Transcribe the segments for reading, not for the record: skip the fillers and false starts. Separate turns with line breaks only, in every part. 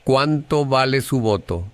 ¿Cuánto vale su voto?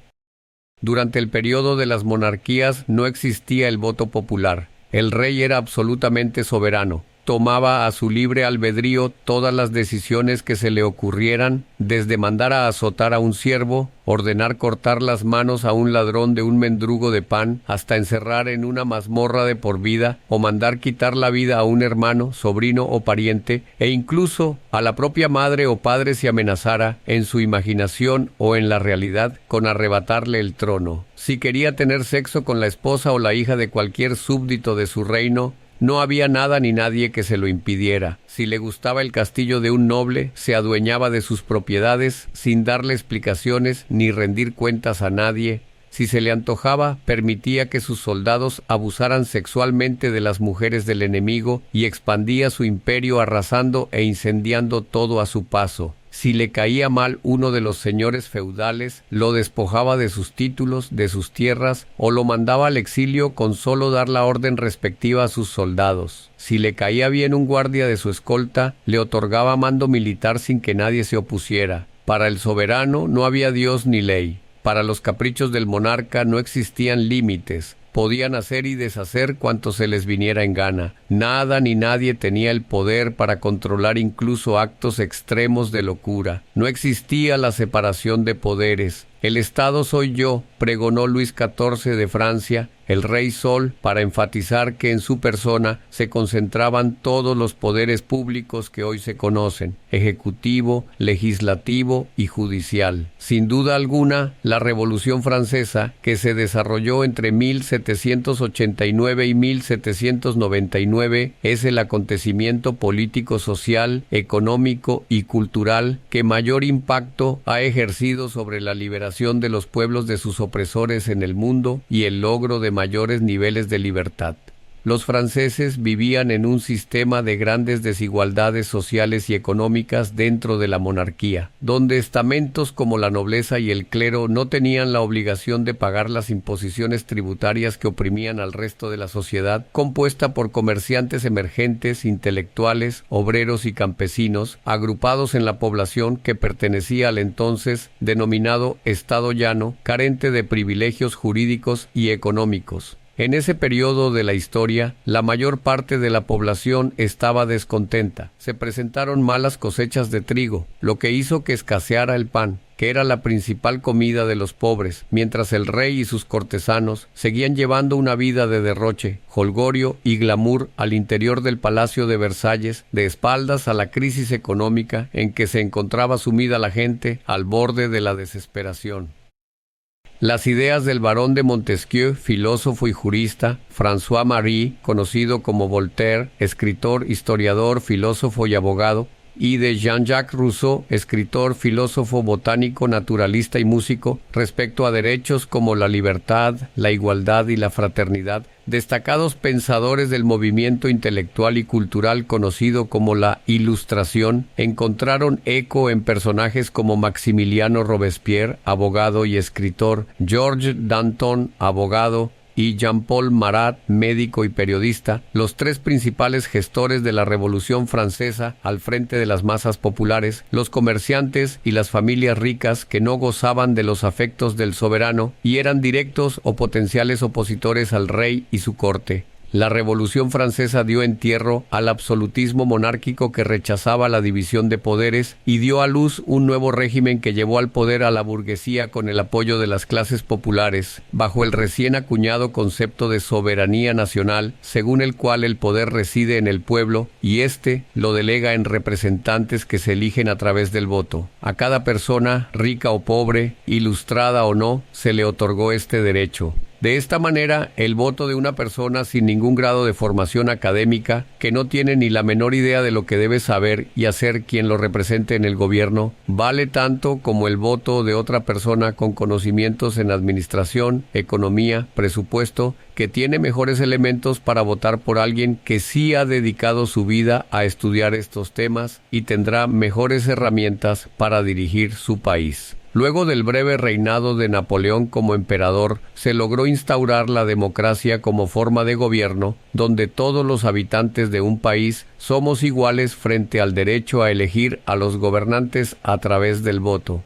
Durante el periodo de las monarquías no existía el voto popular. El rey era absolutamente soberano. Tomaba a su libre albedrío todas las decisiones que se le ocurrieran, desde mandar a azotar a un siervo, ordenar cortar las manos a un ladrón de un mendrugo de pan, hasta encerrar en una mazmorra de por vida, o mandar quitar la vida a un hermano, sobrino o pariente, e incluso a la propia madre o padre si amenazara, en su imaginación o en la realidad, con arrebatarle el trono. Si quería tener sexo con la esposa o la hija de cualquier súbdito de su reino, no había nada ni nadie que se lo impidiera. Si le gustaba el castillo de un noble, se adueñaba de sus propiedades sin darle explicaciones ni rendir cuentas a nadie. Si se le antojaba, permitía que sus soldados abusaran sexualmente de las mujeres del enemigo y expandía su imperio arrasando e incendiando todo a su paso. Si le caía mal uno de los señores feudales, lo despojaba de sus títulos, de sus tierras, o lo mandaba al exilio con solo dar la orden respectiva a sus soldados. Si le caía bien un guardia de su escolta, le otorgaba mando militar sin que nadie se opusiera. Para el soberano no había Dios ni ley. Para los caprichos del monarca no existían límites. Podían hacer y deshacer cuanto se les viniera en gana. Nada ni nadie tenía el poder para controlar incluso actos extremos de locura. No existía la separación de poderes. El Estado soy yo, pregonó Luis XIV de Francia, el Rey Sol, para enfatizar que en su persona se concentraban todos los poderes públicos que hoy se conocen, ejecutivo, legislativo y judicial. Sin duda alguna, la Revolución Francesa, que se desarrolló entre 1789 y 1799, es el acontecimiento político, social, económico y cultural que mayor impacto ha ejercido sobre la liberación de los pueblos de sus opresores en el mundo y el logro de mayores niveles de libertad. Los franceses vivían en un sistema de grandes desigualdades sociales y económicas dentro de la monarquía, donde estamentos como la nobleza y el clero no tenían la obligación de pagar las imposiciones tributarias que oprimían al resto de la sociedad, compuesta por comerciantes emergentes, intelectuales, obreros y campesinos, agrupados en la población que pertenecía al entonces denominado Estado llano, carente de privilegios jurídicos y económicos. En ese periodo de la historia, la mayor parte de la población estaba descontenta. Se presentaron malas cosechas de trigo, lo que hizo que escaseara el pan, que era la principal comida de los pobres, mientras el rey y sus cortesanos seguían llevando una vida de derroche, jolgorio y glamour al interior del Palacio de Versalles, de espaldas a la crisis económica en que se encontraba sumida la gente al borde de la desesperación. Las ideas del barón de Montesquieu, filósofo y jurista, François Marie, conocido como Voltaire, escritor, historiador, filósofo y abogado, y de Jean-Jacques Rousseau, escritor, filósofo, botánico, naturalista y músico, respecto a derechos como la libertad, la igualdad y la fraternidad, destacados pensadores del movimiento intelectual y cultural conocido como la Ilustración, encontraron eco en personajes como Maximiliano Robespierre, abogado y escritor, Georges Danton, abogado, y Jean-Paul Marat, médico y periodista, los tres principales gestores de la Revolución Francesa al frente de las masas populares, los comerciantes y las familias ricas que no gozaban de los afectos del soberano y eran directos o potenciales opositores al rey y su corte. La Revolución Francesa dio entierro al absolutismo monárquico que rechazaba la división de poderes y dio a luz un nuevo régimen que llevó al poder a la burguesía con el apoyo de las clases populares, bajo el recién acuñado concepto de soberanía nacional, según el cual el poder reside en el pueblo y éste lo delega en representantes que se eligen a través del voto. A cada persona, rica o pobre, ilustrada o no, se le otorgó este derecho. De esta manera, el voto de una persona sin ningún grado de formación académica, que no tiene ni la menor idea de lo que debe saber y hacer quien lo represente en el gobierno, vale tanto como el voto de otra persona con conocimientos en administración, economía, presupuesto, que tiene mejores elementos para votar por alguien que sí ha dedicado su vida a estudiar estos temas y tendrá mejores herramientas para dirigir su país. Luego del breve reinado de Napoleón como emperador, se logró instaurar la democracia como forma de gobierno, donde todos los habitantes de un país somos iguales frente al derecho a elegir a los gobernantes a través del voto.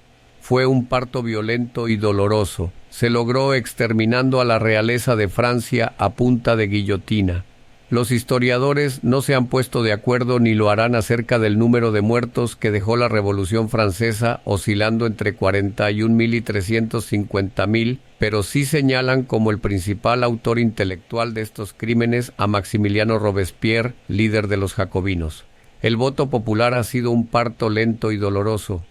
Fue un parto violento y doloroso. Se logró exterminando a la realeza de Francia a punta de guillotina. Los historiadores no se han puesto de acuerdo ni lo harán acerca del número de muertos que dejó la Revolución Francesa, oscilando entre 41.000 y 350.000, pero sí señalan como el principal autor intelectual de estos crímenes a Maximiliano Robespierre, líder de los jacobinos. El voto popular ha sido un parto lento y doloroso.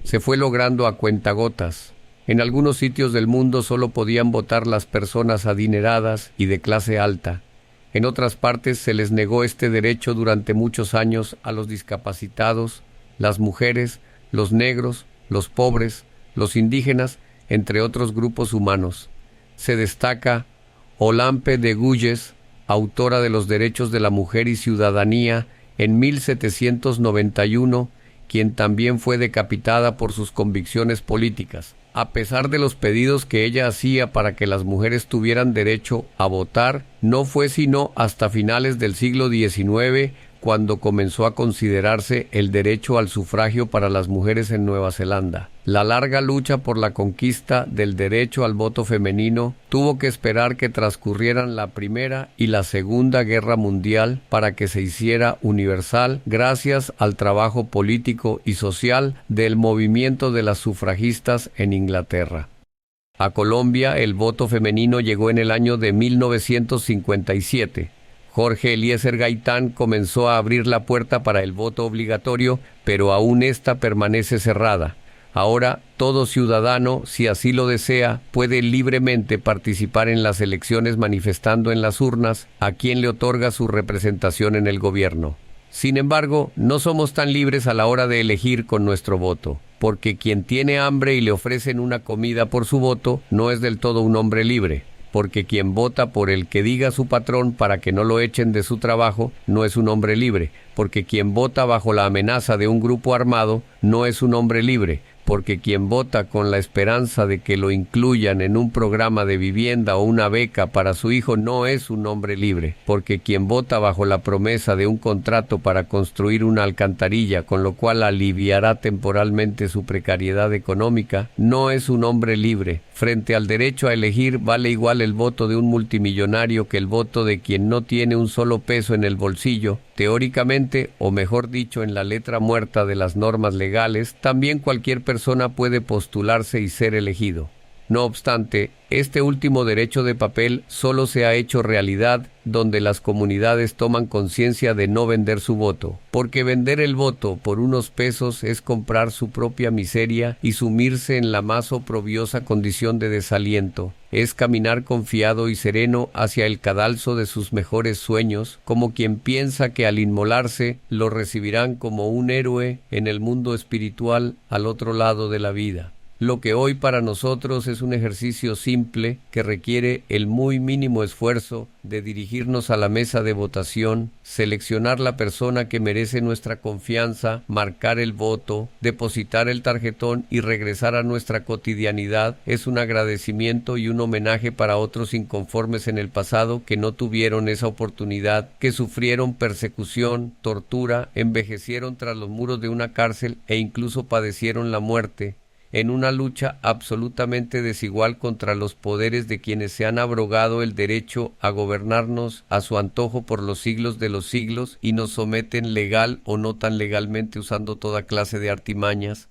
Se fue logrando a cuentagotas. En algunos sitios del mundo solo podían votar las personas adineradas y de clase alta. En otras partes se les negó este derecho durante muchos años a los discapacitados, las mujeres, los negros, los pobres, los indígenas, entre otros grupos humanos. Se destaca Olympe de Gouges, autora de los Derechos de la Mujer y Ciudadanía, en 1791, quien también fue decapitada por sus convicciones políticas. A pesar de los pedidos que ella hacía para que las mujeres tuvieran derecho a votar, no fue sino hasta finales del siglo XIX cuando comenzó a considerarse el derecho al sufragio para las mujeres en Nueva Zelanda. La larga lucha por la conquista del derecho al voto femenino tuvo que esperar que transcurrieran la Primera y la Segunda Guerra Mundial para que se hiciera universal gracias al trabajo político y social del movimiento de las sufragistas en Inglaterra. A Colombia el voto femenino llegó en el año de 1957. Jorge Eliezer Gaitán comenzó a abrir la puerta para el voto obligatorio, pero aún ésta permanece cerrada. Ahora, todo ciudadano, si así lo desea, puede libremente participar en las elecciones manifestando en las urnas a quien le otorga su representación en el gobierno. Sin embargo, no somos tan libres a la hora de elegir con nuestro voto, porque quien tiene hambre y le ofrecen una comida por su voto no es del todo un hombre libre. Porque quien vota por el que diga su patrón para que no lo echen de su trabajo no es un hombre libre, porque quien vota bajo la amenaza de un grupo armado no es un hombre libre, porque quien vota con la esperanza de que lo incluyan en un programa de vivienda o una beca para su hijo no es un hombre libre, porque quien vota bajo la promesa de un contrato para construir una alcantarilla, con lo cual aliviará temporalmente su precariedad económica, no es un hombre libre. Frente al derecho a elegir, vale igual el voto de un multimillonario que el voto de quien no tiene un solo peso en el bolsillo. Teóricamente, o mejor dicho, en la letra muerta de las normas legales, también cualquier persona puede postularse y ser elegido. No obstante, este último derecho de papel solo se ha hecho realidad donde las comunidades toman conciencia de no vender su voto, porque vender el voto por unos pesos es comprar su propia miseria y sumirse en la más oprobiosa condición de desaliento. Es caminar confiado y sereno hacia el cadalso de sus mejores sueños, como quien piensa que al inmolarse lo recibirán como un héroe en el mundo espiritual al otro lado de la vida. Lo que hoy para nosotros es un ejercicio simple que requiere el muy mínimo esfuerzo de dirigirnos a la mesa de votación, seleccionar la persona que merece nuestra confianza, marcar el voto, depositar el tarjetón y regresar a nuestra cotidianidad, es un agradecimiento y un homenaje para otros inconformes en el pasado que no tuvieron esa oportunidad, que sufrieron persecución, tortura, envejecieron tras los muros de una cárcel e incluso padecieron la muerte, en una lucha absolutamente desigual contra los poderes de quienes se han abrogado el derecho a gobernarnos a su antojo por los siglos de los siglos y nos someten legal o no tan legalmente usando toda clase de artimañas.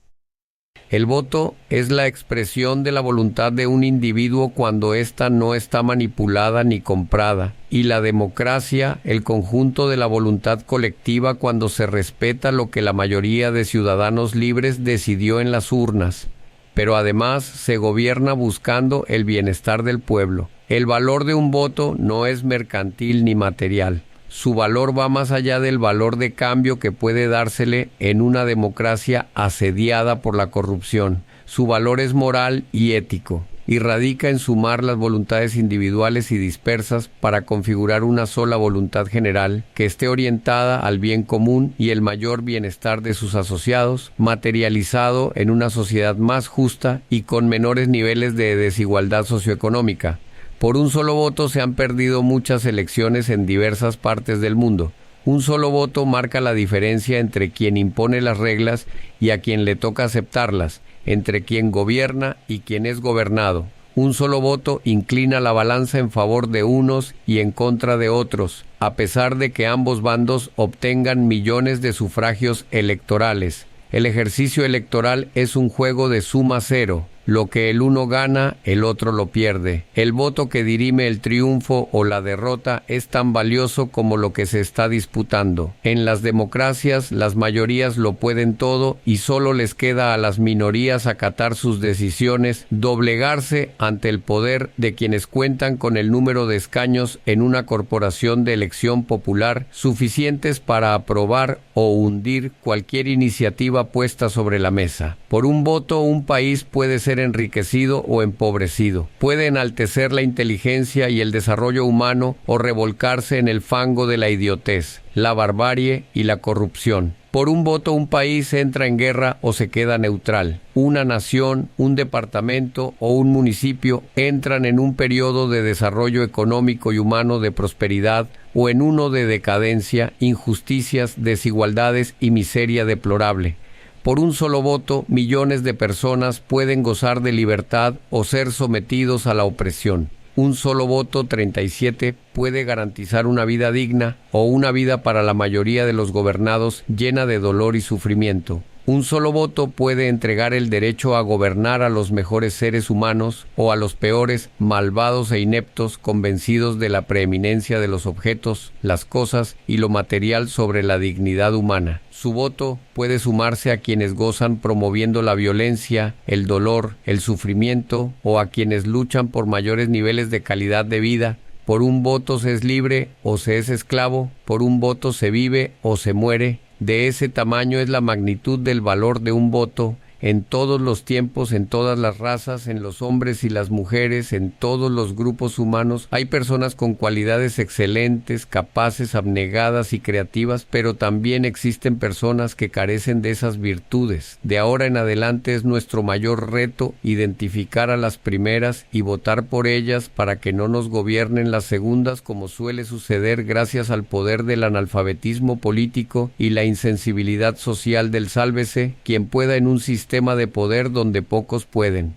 El voto es la expresión de la voluntad de un individuo cuando ésta no está manipulada ni comprada, y la democracia, el conjunto de la voluntad colectiva cuando se respeta lo que la mayoría de ciudadanos libres decidió en las urnas. Pero además se gobierna buscando el bienestar del pueblo. El valor de un voto no es mercantil ni material. Su valor va más allá del valor de cambio que puede dársele en una democracia asediada por la corrupción. Su valor es moral y ético, y radica en sumar las voluntades individuales y dispersas para configurar una sola voluntad general que esté orientada al bien común y el mayor bienestar de sus asociados, materializado en una sociedad más justa y con menores niveles de desigualdad socioeconómica. Por un solo voto se han perdido muchas elecciones en diversas partes del mundo. Un solo voto marca la diferencia entre quien impone las reglas y a quien le toca aceptarlas. entre quien gobierna y quien es gobernado. Un solo voto inclina la balanza en favor de unos y en contra de otros, a pesar de que ambos bandos obtengan millones de sufragios electorales. El ejercicio electoral es un juego de suma cero. Lo que el uno gana, el otro lo pierde. El voto que dirime el triunfo o la derrota es tan valioso como lo que se está disputando. En las democracias, las mayorías lo pueden todo y solo les queda a las minorías acatar sus decisiones, doblegarse ante el poder de quienes cuentan con el número de escaños en una corporación de elección popular suficientes para aprobar o hundir cualquier iniciativa puesta sobre la mesa. Por un voto, un país puede ser enriquecido o empobrecido. Puede enaltecer la inteligencia y el desarrollo humano o revolcarse en el fango de la idiotez, la barbarie y la corrupción. Por un voto, un país entra en guerra o se queda neutral. Una nación, un departamento o un municipio entran en un periodo de desarrollo económico y humano de prosperidad o en uno de decadencia, injusticias, desigualdades y miseria deplorable. Por un solo voto, millones de personas pueden gozar de libertad o ser sometidos a la opresión. Un solo voto, 37, puede garantizar una vida digna o una vida para la mayoría de los gobernados llena de dolor y sufrimiento. Un solo voto puede entregar el derecho a gobernar a los mejores seres humanos o a los peores, malvados e ineptos, convencidos de la preeminencia de los objetos, las cosas y lo material sobre la dignidad humana. Su voto puede sumarse a quienes gozan promoviendo la violencia, el dolor, el sufrimiento o a quienes luchan por mayores niveles de calidad de vida. Por un voto se es libre o se es esclavo, por un voto se vive o se muere. De ese tamaño es la magnitud del valor de un voto en todos los tiempos, en todas las razas, en los hombres y las mujeres, en todos los grupos humanos. Hay personas con cualidades excelentes, capaces, abnegadas y creativas, pero también existen personas que carecen de esas virtudes. De ahora en adelante es nuestro mayor reto identificar a las primeras y votar por ellas para que no nos gobiernen las segundas, como suele suceder gracias al poder del analfabetismo político y la insensibilidad social del sálvese, quien pueda en un sistema de poder donde pocos pueden.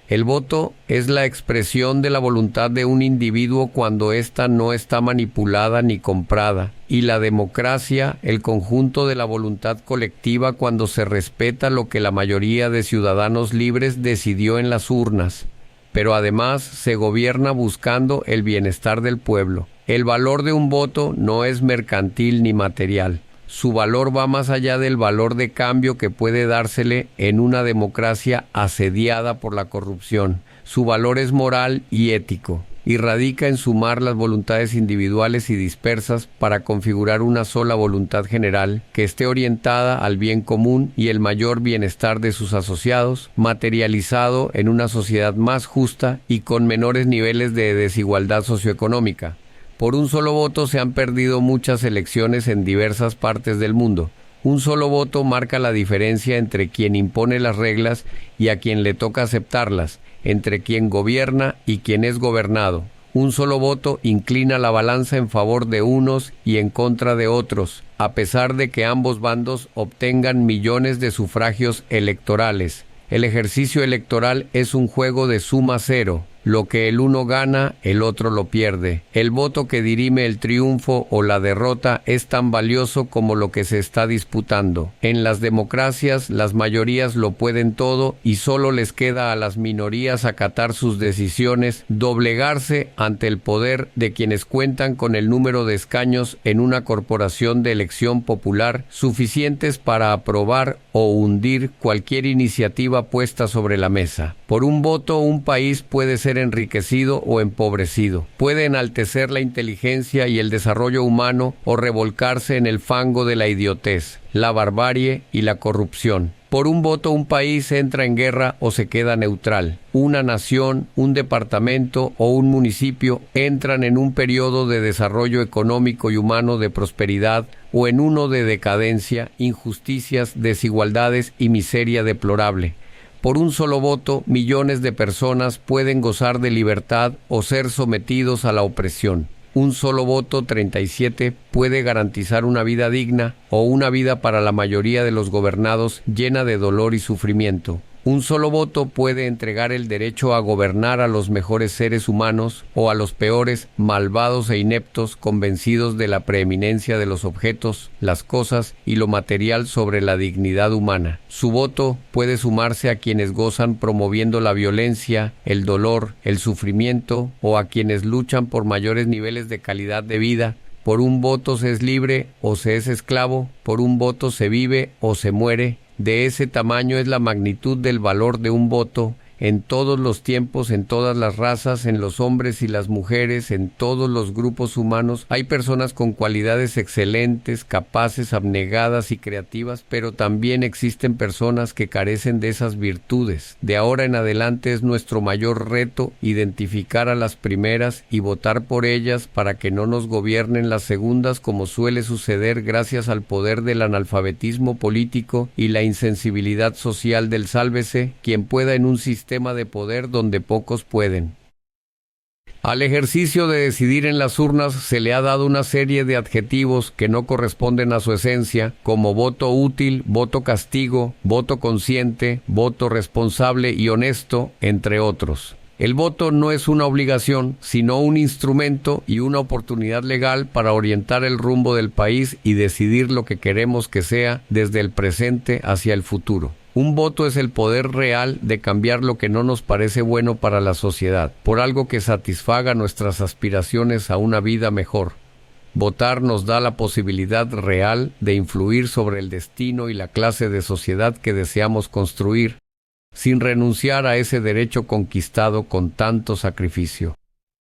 El voto es la expresión de la voluntad de un individuo cuando ésta no está manipulada ni comprada, y la democracia, el conjunto de la voluntad colectiva cuando se respeta lo que la mayoría de ciudadanos libres decidió en las urnas. Pero además se gobierna buscando el bienestar del pueblo. El valor de un voto no es mercantil ni material. Su valor va más allá del valor de cambio que puede dársele en una democracia asediada por la corrupción. Su valor es moral y ético, y radica en sumar las voluntades individuales y dispersas para configurar una sola voluntad general que esté orientada al bien común y el mayor bienestar de sus asociados, materializado en una sociedad más justa y con menores niveles de desigualdad socioeconómica. Por un solo voto se han perdido muchas elecciones en diversas partes del mundo. Un solo voto marca la diferencia entre quien impone las reglas y a quien le toca aceptarlas, entre quien gobierna y quien es gobernado. Un solo voto inclina la balanza en favor de unos y en contra de otros, a pesar de que ambos bandos obtengan millones de sufragios electorales. El ejercicio electoral es un juego de suma cero. Lo que el uno gana, el otro lo pierde. El voto que dirime el triunfo o la derrota es tan valioso como lo que se está disputando. En las democracias, las mayorías lo pueden todo y solo les queda a las minorías acatar sus decisiones, doblegarse ante el poder de quienes cuentan con el número de escaños en una corporación de elección popular suficientes para aprobar o hundir cualquier iniciativa puesta sobre la mesa. Por un voto, un país puede ser enriquecido o empobrecido. Puede enaltecer la inteligencia y el desarrollo humano o revolcarse en el fango de la idiotez, la barbarie y la corrupción. Por un voto, un país entra en guerra o se queda neutral. Una nación, un departamento o un municipio entran en un periodo de desarrollo económico y humano de prosperidad o en uno de decadencia, injusticias, desigualdades y miseria deplorable. Por un solo voto, millones de personas pueden gozar de libertad o ser sometidos a la opresión. Un solo voto, 37, puede garantizar una vida digna o una vida para la mayoría de los gobernados llena de dolor y sufrimiento. Un solo voto puede entregar el derecho a gobernar a los mejores seres humanos o a los peores, malvados e ineptos, convencidos de la preeminencia de los objetos, las cosas y lo material sobre la dignidad humana. Su voto puede sumarse a quienes gozan promoviendo la violencia, el dolor, el sufrimiento o a quienes luchan por mayores niveles de calidad de vida. Por un voto se es libre o se es esclavo, por un voto se vive o se muere. De ese tamaño es la magnitud del valor de un voto en todos los tiempos, en todas las razas, en los hombres y las mujeres, en todos los grupos humanos. Hay personas con cualidades excelentes, capaces, abnegadas y creativas, pero también existen personas que carecen de esas virtudes. De ahora en adelante es nuestro mayor reto identificar a las primeras y votar por ellas para que no nos gobiernen las segundas, como suele suceder gracias al poder del analfabetismo político y la insensibilidad social del sálvese, quien pueda en un sistema de poder donde pocos pueden. Al ejercicio de decidir en las urnas se le ha dado una serie de adjetivos que no corresponden a su esencia, como voto útil, voto castigo, voto consciente, voto responsable y honesto, entre otros. El voto no es una obligación, sino un instrumento y una oportunidad legal para orientar el rumbo del país y decidir lo que queremos que sea desde el presente hacia el futuro. Un voto es el poder real de cambiar lo que no nos parece bueno para la sociedad, por algo que satisfaga nuestras aspiraciones a una vida mejor. Votar nos da la posibilidad real de influir sobre el destino y la clase de sociedad que deseamos construir, sin renunciar a ese derecho conquistado con tanto sacrificio.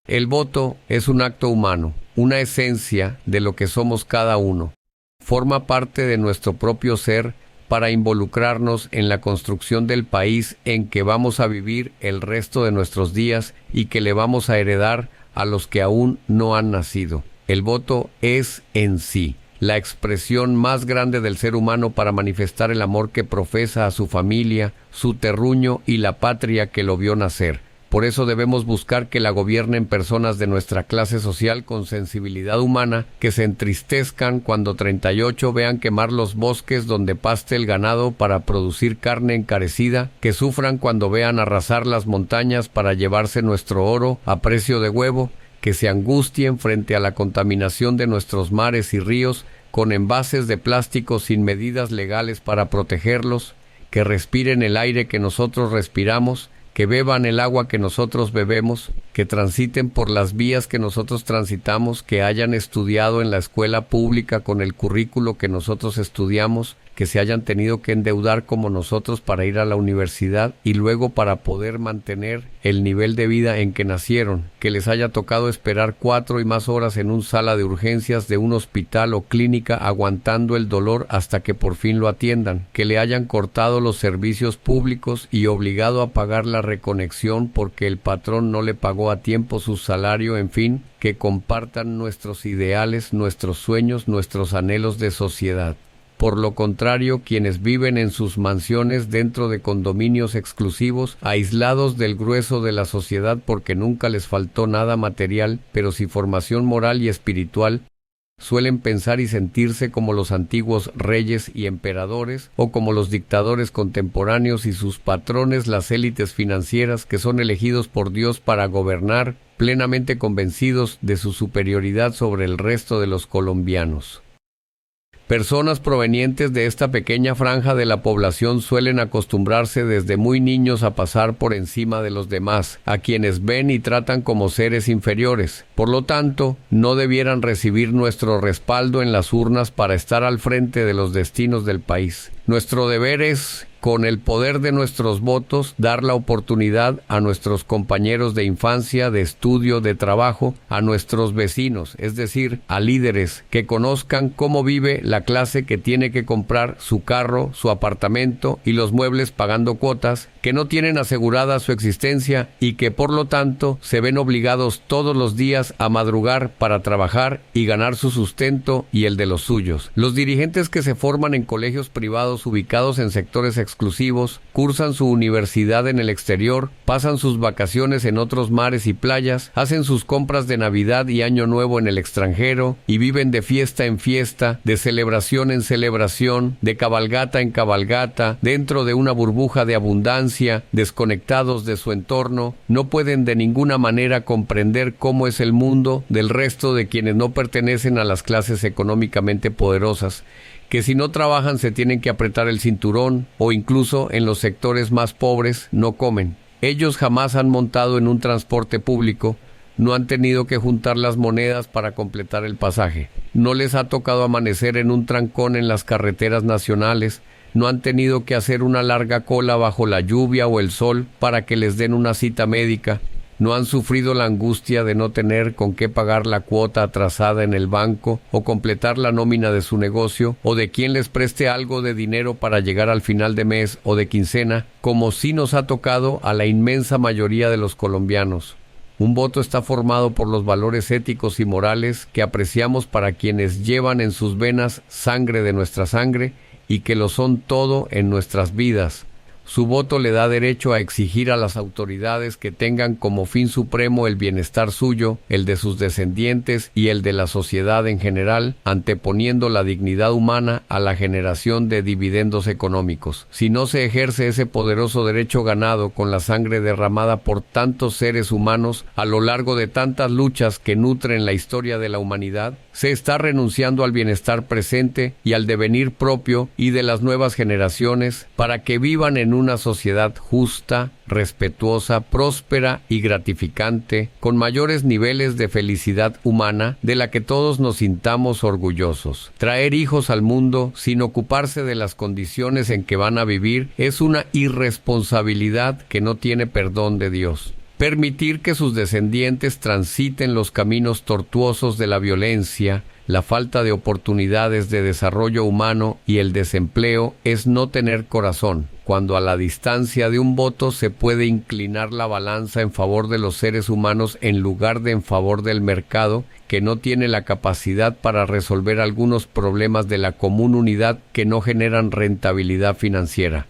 El voto es un acto humano, una esencia de lo que somos cada uno. Forma parte de nuestro propio ser para involucrarnos en la construcción del país en que vamos a vivir el resto de nuestros días y que le vamos a heredar a los que aún no han nacido. El voto es en sí la expresión más grande del ser humano para manifestar el amor que profesa a su familia, su terruño y la patria que lo vio nacer. Por eso debemos buscar que la gobiernen personas de nuestra clase social con sensibilidad humana, que se entristezcan cuando 38 vean quemar los bosques donde paste el ganado para producir carne encarecida, que sufran cuando vean arrasar las montañas para llevarse nuestro oro a precio de huevo, que se angustien frente a la contaminación de nuestros mares y ríos con envases de plástico sin medidas legales para protegerlos, que respiren el aire que nosotros respiramos, que beban el agua que nosotros bebemos, que transiten por las vías que nosotros transitamos, que hayan estudiado en la escuela pública con el currículo que nosotros estudiamos, que se hayan tenido que endeudar como nosotros para ir a la universidad y luego para poder mantener el nivel de vida en que nacieron, que les haya tocado esperar 4 y más horas en una sala de urgencias de un hospital o clínica aguantando el dolor hasta que por fin lo atiendan, que le hayan cortado los servicios públicos y obligado a pagar la reconexión porque el patrón no le pagó a tiempo su salario, en fin, que compartan nuestros ideales, nuestros sueños, nuestros anhelos de sociedad. Por lo contrario, quienes viven en sus mansiones dentro de condominios exclusivos, aislados del grueso de la sociedad porque nunca les faltó nada material, pero sí formación moral y espiritual, suelen pensar y sentirse como los antiguos reyes y emperadores, o como los dictadores contemporáneos y sus patrones, las élites financieras que son elegidos por Dios para gobernar, plenamente convencidos de su superioridad sobre el resto de los colombianos. Personas provenientes de esta pequeña franja de la población suelen acostumbrarse desde muy niños a pasar por encima de los demás, a quienes ven y tratan como seres inferiores. Por lo tanto, no debieran recibir nuestro respaldo en las urnas para estar al frente de los destinos del país. Nuestro deber es, con el poder de nuestros votos, dar la oportunidad a nuestros compañeros de infancia, de estudio, de trabajo, a nuestros vecinos, es decir, a líderes que conozcan cómo vive la clase que tiene que comprar su carro, su apartamento y los muebles pagando cuotas, que no tienen asegurada su existencia y que por lo tanto se ven obligados todos los días a madrugar para trabajar y ganar su sustento y el de los suyos. Los dirigentes que se forman en colegios privados estados ubicados en sectores exclusivos, cursan su universidad en el exterior, pasan sus vacaciones en otros mares y playas, hacen sus compras de Navidad y Año Nuevo en el extranjero y viven de fiesta en fiesta, de celebración en celebración, de cabalgata en cabalgata, dentro de una burbuja de abundancia, desconectados de su entorno, no pueden de ninguna manera comprender cómo es el mundo del resto de quienes no pertenecen a las clases económicamente poderosas, que si no trabajan se tienen que apretar el cinturón o incluso en los sectores más pobres no comen. Ellos jamás han montado en un transporte público, no han tenido que juntar las monedas para completar el pasaje, no les ha tocado amanecer en un trancón en las carreteras nacionales, no han tenido que hacer una larga cola bajo la lluvia o el sol para que les den una cita médica, no han sufrido la angustia de no tener con qué pagar la cuota atrasada en el banco o completar la nómina de su negocio o de quien les preste algo de dinero para llegar al final de mes o de quincena, como sí nos ha tocado a la inmensa mayoría de los colombianos. Un voto está formado por los valores éticos y morales que apreciamos para quienes llevan en sus venas sangre de nuestra sangre y que lo son todo en nuestras vidas. Su voto le da derecho a exigir a las autoridades que tengan como fin supremo el bienestar suyo, el de sus descendientes y el de la sociedad en general, anteponiendo la dignidad humana a la generación de dividendos económicos. Si no se ejerce ese poderoso derecho ganado con la sangre derramada por tantos seres humanos a lo largo de tantas luchas que nutren la historia de la humanidad, se está renunciando al bienestar presente y al devenir propio y de las nuevas generaciones para que vivan en una sociedad justa, respetuosa, próspera y gratificante, con mayores niveles de felicidad humana de la que todos nos sintamos orgullosos. Traer hijos al mundo sin ocuparse de las condiciones en que van a vivir es una irresponsabilidad que no tiene perdón de Dios. Permitir que sus descendientes transiten los caminos tortuosos de la violencia, la falta de oportunidades de desarrollo humano y el desempleo es no tener corazón, cuando a la distancia de un voto se puede inclinar la balanza en favor de los seres humanos en lugar de en favor del mercado, que no tiene la capacidad para resolver algunos problemas de la común unidad que no generan rentabilidad financiera.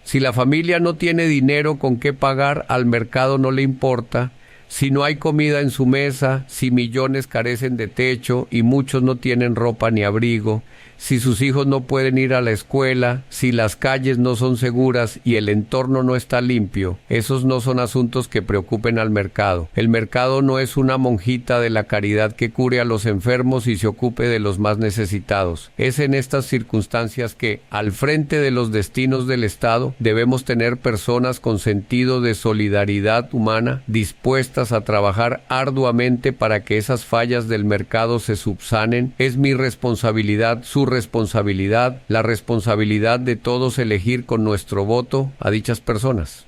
Si la familia no tiene dinero con qué pagar, al mercado no le importa. Si no hay comida en su mesa, si millones carecen de techo y muchos no tienen ropa ni abrigo, si sus hijos no pueden ir a la escuela, si las calles no son seguras y el entorno no está limpio, esos no son asuntos que preocupen al mercado. El mercado no es una monjita de la caridad que cure a los enfermos y se ocupe de los más necesitados. Es en estas circunstancias que, al frente de los destinos del Estado, debemos tener personas con sentido de solidaridad humana, dispuestas a trabajar arduamente para que esas fallas del mercado se subsanen. Es mi responsabilidad, su responsabilidad, la responsabilidad de todos elegir con nuestro voto a dichas personas.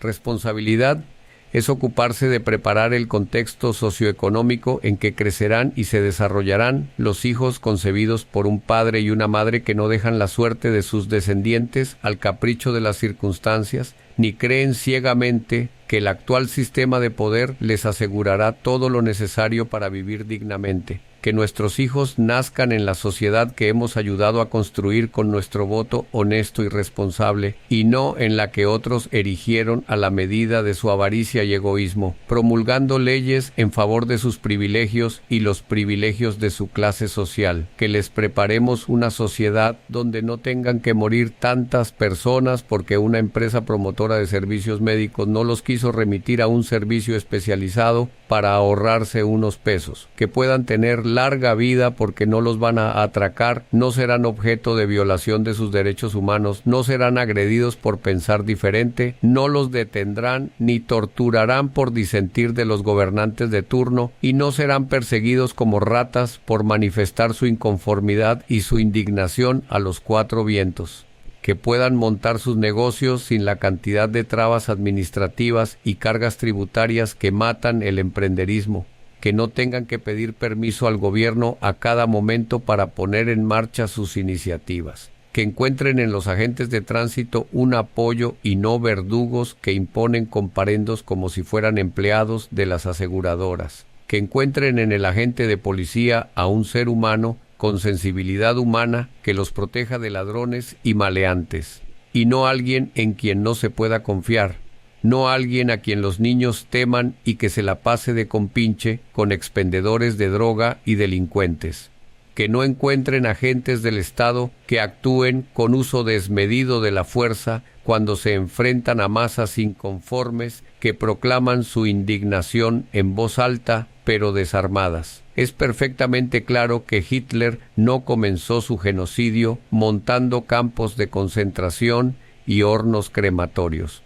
Responsabilidad es ocuparse de preparar el contexto socioeconómico en que crecerán y se desarrollarán los hijos concebidos por un padre y una madre que no dejan la suerte de sus descendientes al capricho de las circunstancias, ni creen ciegamente que el actual sistema de poder les asegurará todo lo necesario para vivir dignamente. Que nuestros hijos nazcan en la sociedad que hemos ayudado a construir con nuestro voto honesto y responsable, y no en la que otros erigieron a la medida de su avaricia y egoísmo, promulgando leyes en favor de sus privilegios y los privilegios de su clase social. Que les preparemos una sociedad donde no tengan que morir tantas personas porque una empresa promotora de servicios médicos no los quiso remitir a un servicio especializado para ahorrarse unos pesos. Que puedan tener larga vida porque no los van a atracar, no serán objeto de violación de sus derechos humanos, no serán agredidos por pensar diferente, no los detendrán ni torturarán por disentir de los gobernantes de turno y no serán perseguidos como ratas por manifestar su inconformidad y su indignación a los cuatro vientos. Que puedan montar sus negocios sin la cantidad de trabas administrativas y cargas tributarias que matan el emprenderismo. Que no tengan que pedir permiso al gobierno a cada momento para poner en marcha sus iniciativas. Que encuentren en los agentes de tránsito un apoyo y no verdugos que imponen comparendos como si fueran empleados de las aseguradoras. Que encuentren en el agente de policía a un ser humano con sensibilidad humana, que los proteja de ladrones y maleantes, y no alguien en quien no se pueda confiar, no alguien a quien los niños teman y que se la pase de compinche con expendedores de droga y delincuentes. Que no encuentren agentes del Estado que actúen con uso desmedido de la fuerza cuando se enfrentan a masas inconformes que proclaman su indignación en voz alta pero desarmadas. Es perfectamente claro que Hitler no comenzó su genocidio montando campos de concentración y hornos crematorios.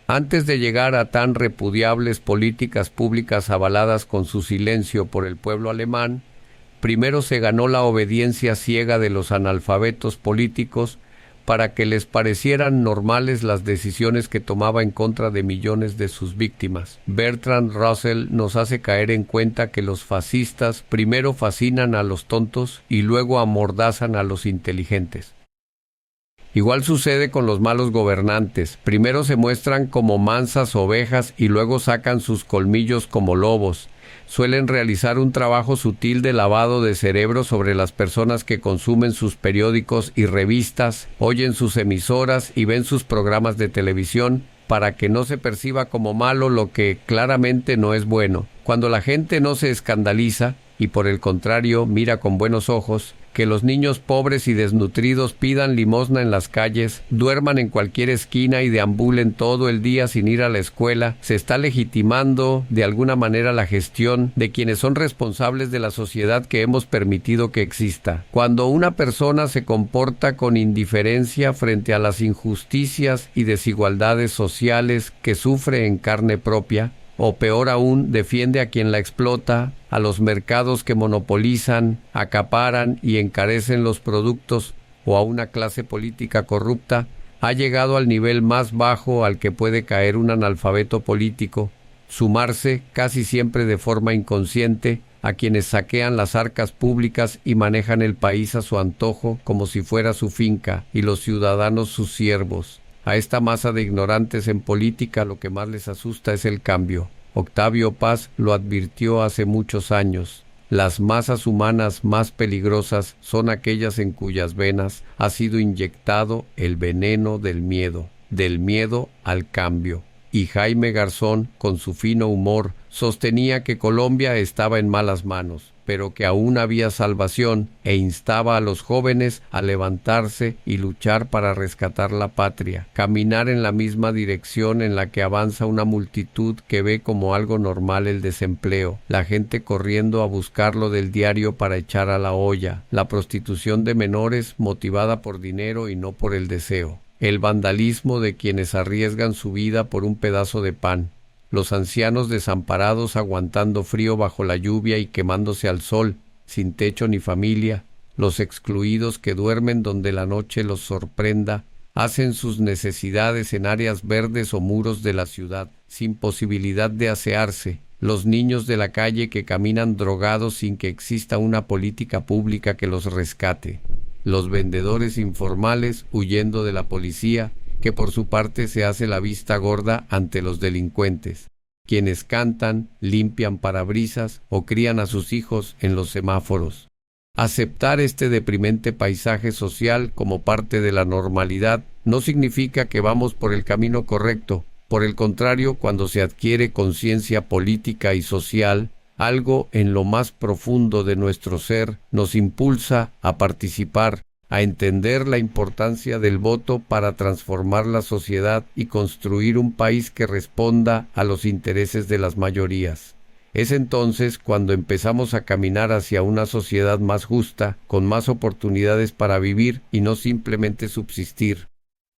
Antes de llegar a tan repudiables políticas públicas avaladas con su silencio por el pueblo alemán, primero se ganó la obediencia ciega de los analfabetos políticos para que les parecieran normales las decisiones que tomaba en contra de millones de sus víctimas. Bertrand Russell nos hace caer en cuenta que los fascistas primero fascinan a los tontos y luego amordazan a los inteligentes. Igual sucede con los malos gobernantes. Primero se muestran como mansas ovejas y luego sacan sus colmillos como lobos. Suelen realizar un trabajo sutil de lavado de cerebro sobre las personas que consumen sus periódicos y revistas, oyen sus emisoras y ven sus programas de televisión para que no se perciba como malo lo que claramente no es bueno. Cuando la gente no se escandaliza y por el contrario mira con buenos ojos, que los niños pobres y desnutridos pidan limosna en las calles, duerman en cualquier esquina y deambulen todo el día sin ir a la escuela, se está legitimando de alguna manera la gestión de quienes son responsables de la sociedad que hemos permitido que exista. Cuando una persona se comporta con indiferencia frente a las injusticias y desigualdades sociales que sufre en carne propia, o peor aún, defiende a quien la explota, a los mercados que monopolizan, acaparan y encarecen los productos, o a una clase política corrupta, ha llegado al nivel más bajo al que puede caer un analfabeto político, sumarse, casi siempre de forma inconsciente, a quienes saquean las arcas públicas y manejan el país a su antojo como si fuera su finca y los ciudadanos sus siervos. A esta masa de ignorantes en política lo que más les asusta es el cambio. Octavio Paz lo advirtió hace muchos años. Las masas humanas más peligrosas son aquellas en cuyas venas ha sido inyectado el veneno del miedo al cambio. Y Jaime Garzón, con su fino humor, sostenía que Colombia estaba en malas manos, pero que aún había salvación, e instaba a los jóvenes a levantarse y luchar para rescatar la patria, caminar en la misma dirección en la que avanza una multitud que ve como algo normal el desempleo, la gente corriendo a buscarlo del diario para echar a la olla, la prostitución de menores motivada por dinero y no por el deseo, el vandalismo de quienes arriesgan su vida por un pedazo de pan, los ancianos desamparados aguantando frío bajo la lluvia y quemándose al sol, sin techo ni familia, los excluidos que duermen donde la noche los sorprenda, hacen sus necesidades en áreas verdes o muros de la ciudad, sin posibilidad de asearse, los niños de la calle que caminan drogados sin que exista una política pública que los rescate, los vendedores informales huyendo de la policía, que por su parte se hace la vista gorda ante los delincuentes, quienes cantan, limpian parabrisas o crían a sus hijos en los semáforos. Aceptar este deprimente paisaje social como parte de la normalidad no significa que vamos por el camino correcto. Por el contrario, cuando se adquiere conciencia política y social, algo en lo más profundo de nuestro ser nos impulsa a participar, a entender la importancia del voto para transformar la sociedad y construir un país que responda a los intereses de las mayorías. Es entonces cuando empezamos a caminar hacia una sociedad más justa, con más oportunidades para vivir y no simplemente subsistir.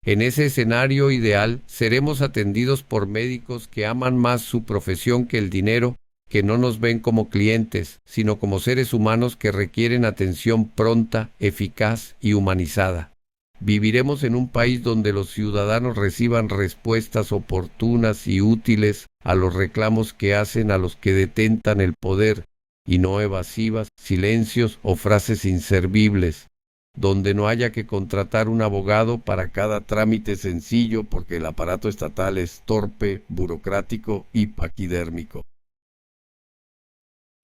En ese escenario ideal, seremos atendidos por médicos que aman más su profesión que el dinero, que no nos ven como clientes, sino como seres humanos que requieren atención pronta, eficaz y humanizada. Viviremos en un país donde los ciudadanos reciban respuestas oportunas y útiles a los reclamos que hacen a los que detentan el poder, y no evasivas, silencios o frases inservibles, donde no haya que contratar un abogado para cada trámite sencillo porque el aparato estatal es torpe, burocrático y paquidérmico.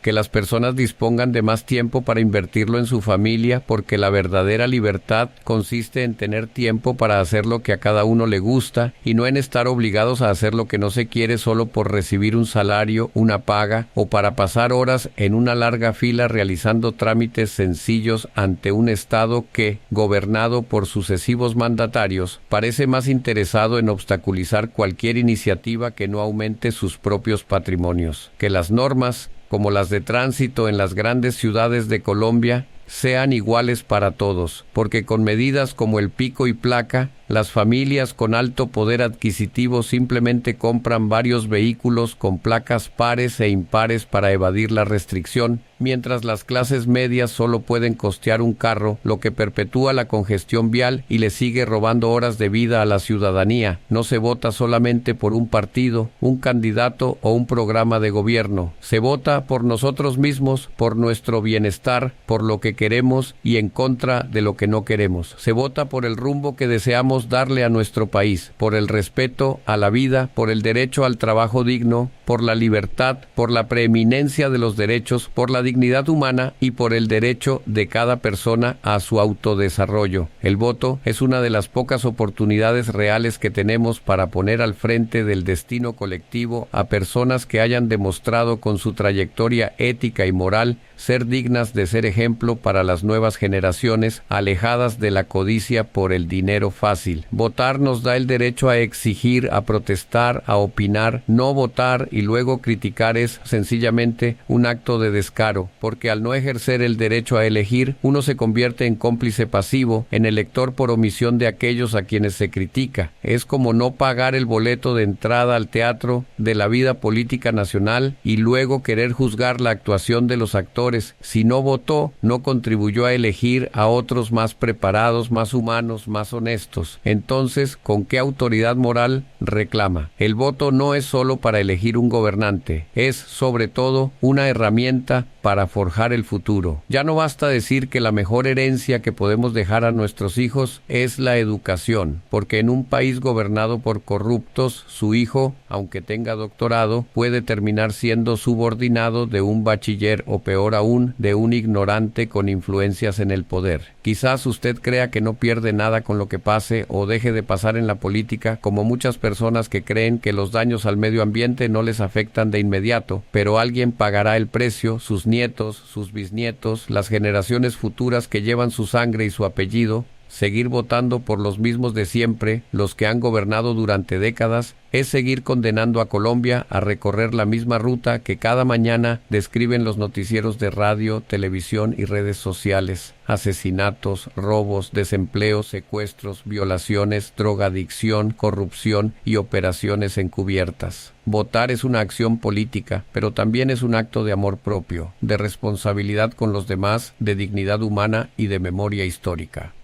Que las personas dispongan de más tiempo para invertirlo en su familia, porque la verdadera libertad consiste en tener tiempo para hacer lo que a cada uno le gusta y no en estar obligados a hacer lo que no se quiere solo por recibir un salario, una paga o para pasar horas en una larga fila realizando trámites sencillos ante un Estado que, gobernado por sucesivos mandatarios, parece más interesado en obstaculizar cualquier iniciativa que no aumente sus propios patrimonios. Que las normas, como las de tránsito en las grandes ciudades de Colombia, sean iguales para todos, porque con medidas como el pico y placa, las familias con alto poder adquisitivo simplemente compran varios vehículos con placas pares e impares para evadir la restricción, mientras las clases medias solo pueden costear un carro, lo que perpetúa la congestión vial y le sigue robando horas de vida a la ciudadanía. No se vota solamente por un partido, un candidato o un programa de gobierno. Se vota por nosotros mismos, por nuestro bienestar, por lo que queremos y en contra de lo que no queremos. Se vota por el rumbo que deseamos darle a nuestro país, por el respeto a la vida, por el derecho al trabajo digno, por la libertad, por la preeminencia de los derechos, por la dignidad humana y por el derecho de cada persona a su autodesarrollo. El voto es una de las pocas oportunidades reales que tenemos para poner al frente del destino colectivo a personas que hayan demostrado con su trayectoria ética y moral ser dignas de ser ejemplo para las nuevas generaciones, alejadas de la codicia por el dinero fácil. Votar nos da el derecho a exigir, a protestar, a opinar. No votar y luego criticar es sencillamente un acto de descaro, porque al no ejercer el derecho a elegir, uno se convierte en cómplice pasivo, en elector por omisión de aquellos a quienes se critica. Es como no pagar el boleto de entrada al teatro de la vida política nacional y luego querer juzgar la actuación de los actores. Si no votó, no contribuyó a elegir a otros más preparados, más humanos, más honestos. Entonces, ¿con qué autoridad moral reclama? El voto no es solo para elegir un gobernante, es sobre todo una herramienta para forjar el futuro. Ya no basta decir que la mejor herencia que podemos dejar a nuestros hijos es la educación, porque en un país gobernado por corruptos, su hijo, aunque tenga doctorado, puede terminar siendo subordinado de un bachiller o peor aún, de un ignorante con influencias en el poder. Quizás usted crea que no pierde nada con lo que pase o deje de pasar en la política, como muchas personas que creen que los daños al medio ambiente no les afectan de inmediato, pero alguien pagará el precio, sus nietos, sus bisnietos, las generaciones futuras que llevan su sangre y su apellido. Seguir votando por los mismos de siempre, los que han gobernado durante décadas, es seguir condenando a Colombia a recorrer la misma ruta que cada mañana describen los noticieros de radio, televisión y redes sociales. Asesinatos, robos, desempleo, secuestros, violaciones, drogadicción, corrupción y operaciones encubiertas. Votar es una acción política, pero también es un acto de amor propio, de responsabilidad con los demás, de dignidad humana y de memoria histórica.